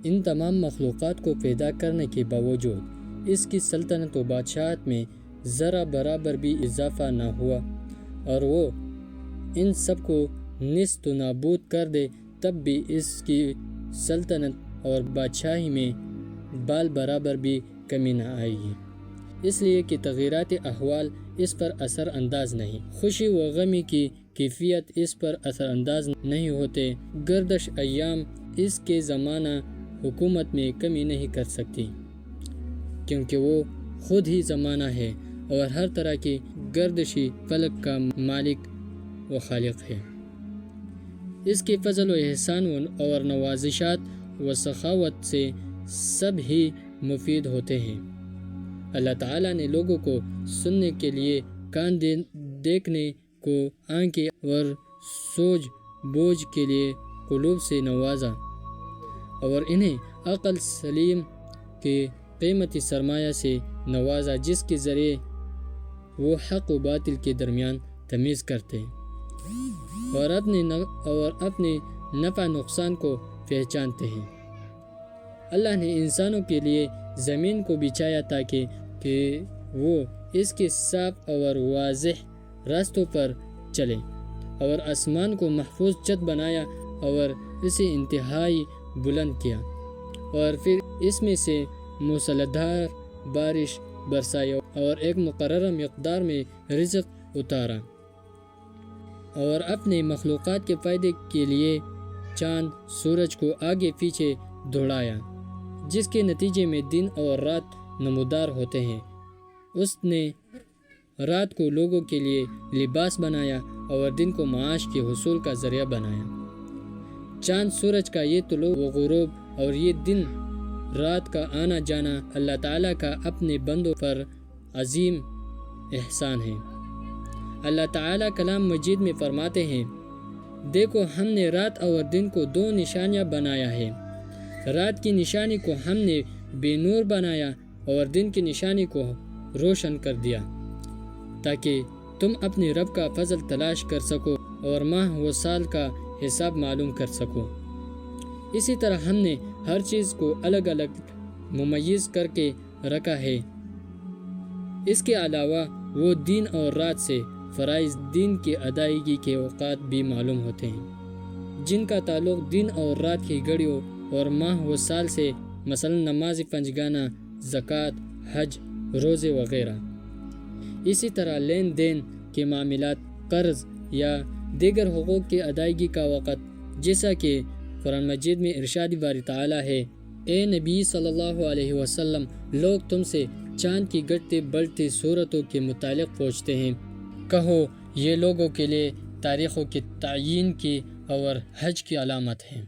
ان تمام مخلوقات کو پیدا کرنے کے باوجود اس کی سلطنت و بادشاہت میں ذرا برابر بھی اضافہ نہ ہوا اور وہ ان سب کو نیست و نابود کر دے، تب بھی اس کی سلطنت اور بادشاہی میں بال برابر بھی کمی نہ آئی ہے، اس لیے کہ تغیرات احوال اس پر اثر انداز نہیں، خوشی و غمی کی کیفیت اس پر اثر انداز نہیں ہوتے، گردش ایام اس کے زمانہ حکومت میں کمی نہیں کر سکتی، کیونکہ وہ خود ہی زمانہ ہے اور ہر طرح کی گردشی فلک کا مالک و خالق ہے۔ اس کے فضل و احسان اور نوازشات و سخاوت سے سب ہی مفید ہوتے ہیں۔ اللہ تعالیٰ نے لوگوں کو سننے کے لیے کان، دیکھنے کو آنکھیں اور سوجھ بوجھ کے لیے قلوب سے نوازا اور انہیں عقل سلیم کے قیمتی سرمایہ سے نوازا، جس کے ذریعے وہ حق و باطل کے درمیان تمیز کرتے اور اپنے نفع نقصان کو پہچانتے ہیں۔ اللہ نے انسانوں کے لیے زمین کو بچھایا تاکہ وہ اس کے صاف اور واضح راستوں پر چلے، اور آسمان کو محفوظ چھت بنایا اور اسے انتہائی بلند کیا، اور پھر اس میں سے موسلادھار بارش برسائی اور ایک مقررہ مقدار میں رزق اتارا، اور اپنے مخلوقات کے فائدے کے لیے چاند سورج کو آگے پیچھے دوڑایا، جس کے نتیجے میں دن اور رات نمودار ہوتے ہیں۔ اس نے رات کو لوگوں کے لیے لباس بنایا اور دن کو معاش کے حصول کا ذریعہ بنایا۔ چاند سورج کا یہ طلوع و غروب اور یہ دن رات کا آنا جانا اللہ تعالیٰ کا اپنے بندوں پر عظیم احسان ہے۔ اللہ تعالیٰ کلام مجید میں فرماتے ہیں، دیکھو ہم نے رات اور دن کو دو نشانیاں بنایا ہے، رات کی نشانی کو ہم نے بے نور بنایا اور دن کی نشانی کو روشن کر دیا، تاکہ تم اپنے رب کا فضل تلاش کر سکو اور ماہ و سال کا حساب معلوم کر سکو۔ اسی طرح ہم نے ہر چیز کو الگ الگ ممیز کر کے رکھا ہے۔ اس کے علاوہ وہ دن اور رات سے فرائض دین کی ادائیگی کے اوقات بھی معلوم ہوتے ہیں، جن کا تعلق دن اور رات کی گھڑیوں اور ماہ و سال سے، مثلا نماز پنجگانہ، زکوٰۃ، حج، روزے وغیرہ۔ اسی طرح لین دین کے معاملات، قرض یا دیگر حقوق کی ادائیگی کا وقت، جیسا کہ قرآن مجید میں ارشاد باری تعالیٰ ہے، اے نبی صلی اللہ علیہ وسلم، لوگ تم سے چاند کی گھٹتے بڑھتے صورتوں کے متعلق پوچھتے ہیں، کہو یہ لوگوں کے لیے تاریخوں کے تعین کی اور حج کی علامت ہے۔